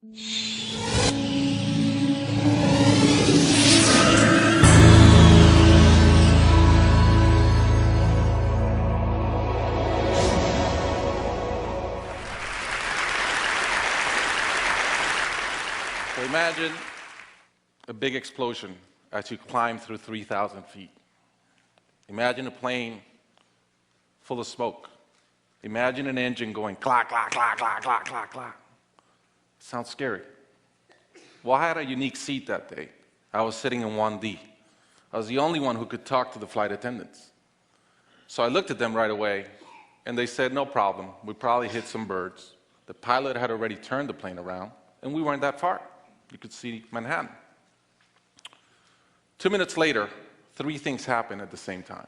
So imagine a big explosion as you climb through 3,000 feet. Imagine a plane full of smoke. Imagine an engine going clack, clack, clack, clack, clack, clack, clack. Sounds scary. Well, I had a unique seat that day. I was sitting in 1D. I was the only one who could talk to the flight attendants. So I looked at them right away, and they said, no problem. We probably hit some birds. The pilot had already turned the plane around, and we weren't that far. You could see Manhattan. 2 minutes later, 3 things happen at the same time.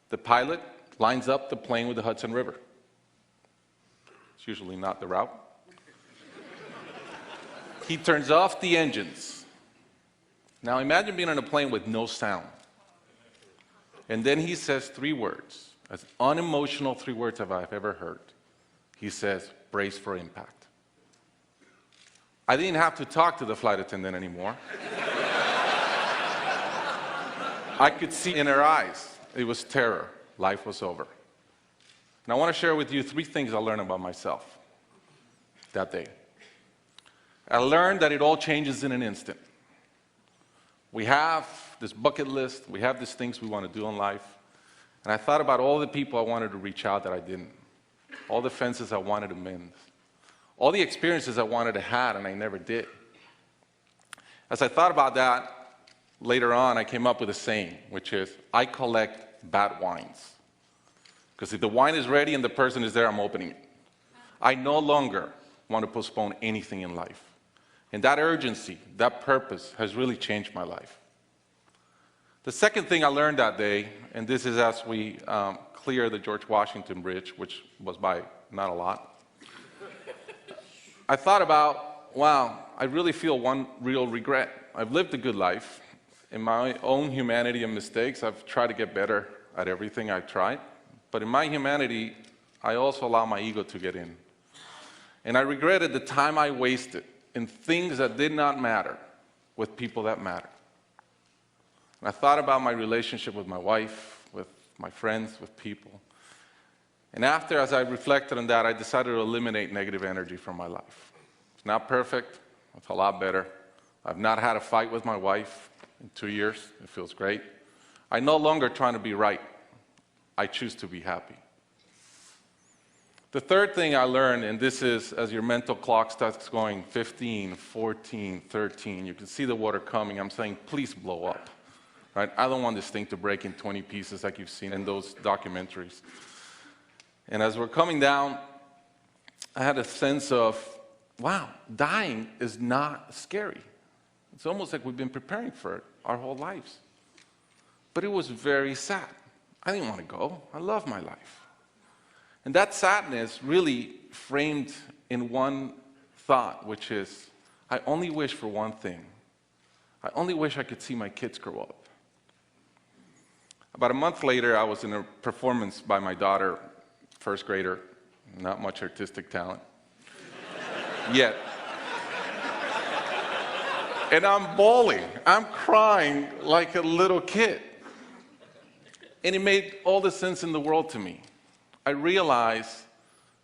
The pilot lines up the plane with the Hudson River. It's usually not the route. He turns off the engines. Now imagine being on a plane with no sound. And then he says 3 words, as unemotional 3 words as I've ever heard. He says, brace for impact. I didn't have to talk to the flight attendant anymore. I could see in her eyes, it was terror. Life was over. And I want to share with you 3 things I learned about myself that day. I learned that it all changes in an instant. We have this bucket list, we have these things we want to do in life, and I thought about all the people I wanted to reach out that I didn't, all the fences I wanted to mend, all the experiences I wanted to have and I never did. As I thought about that, later on I came up with a saying, which is, I collect bad wines. Because if the wine is ready and the person is there, I'm opening it. I no longer want to postpone anything in life. And that urgency, that purpose has really changed my life. The second thing I learned that day, and this is as we clear the George Washington Bridge, which was by not a lot, I thought about, wow, I really feel one real regret. I've lived a good life. In my own humanity and mistakes, I've tried to get better at everything I've tried. But in my humanity, I also allow my ego to get in. And I regretted the time I wasted in things that did not matter with people that mattered. And I thought about my relationship with my wife, with my friends, with people. And after, as I reflected on that, I decided to eliminate negative energy from my life. It's not perfect. It's a lot better. I've not had a fight with my wife in 2 years. It feels great. I'm no longer trying to be right. I choose to be happy. The third thing I learned, and this is as your mental clock starts going 15, 14, 13, you can see the water coming. I'm saying, please blow up. Right? I don't want this thing to break in 20 pieces like you've seen in those documentaries. And as we're coming down, I had a sense of, wow, dying is not scary. It's almost like we've been preparing for it our whole lives. But it was very sad. I didn't want to go. I love my life. And that sadness really framed in one thought, which is, I only wish for one thing. I only wish I could see my kids grow up. About a month later, I was in a performance by my daughter, first grader, not much artistic talent, yet. And I'm bawling, I'm crying like a little kid. And it made all the sense in the world to me. I realized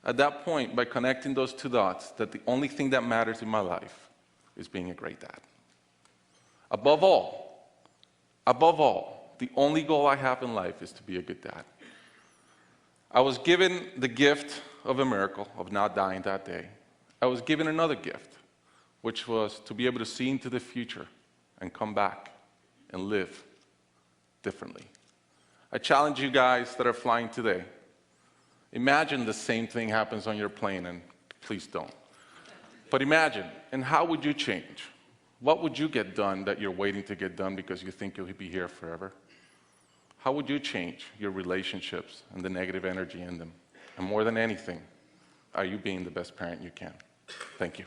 at that point, by connecting those 2 dots, that the only thing that matters in my life is being a great dad. Above all, the only goal I have in life is to be a good dad. I was given the gift of a miracle of not dying that day. I was given another gift, which was to be able to see into the future and come back and live differently. I challenge you guys that are flying today. Imagine the same thing happens on your plane, and please don't. But imagine, and how would you change? What would you get done that you're waiting to get done because you think you'll be here forever? How would you change your relationships and the negative energy in them? And more than anything, are you being the best parent you can? Thank you.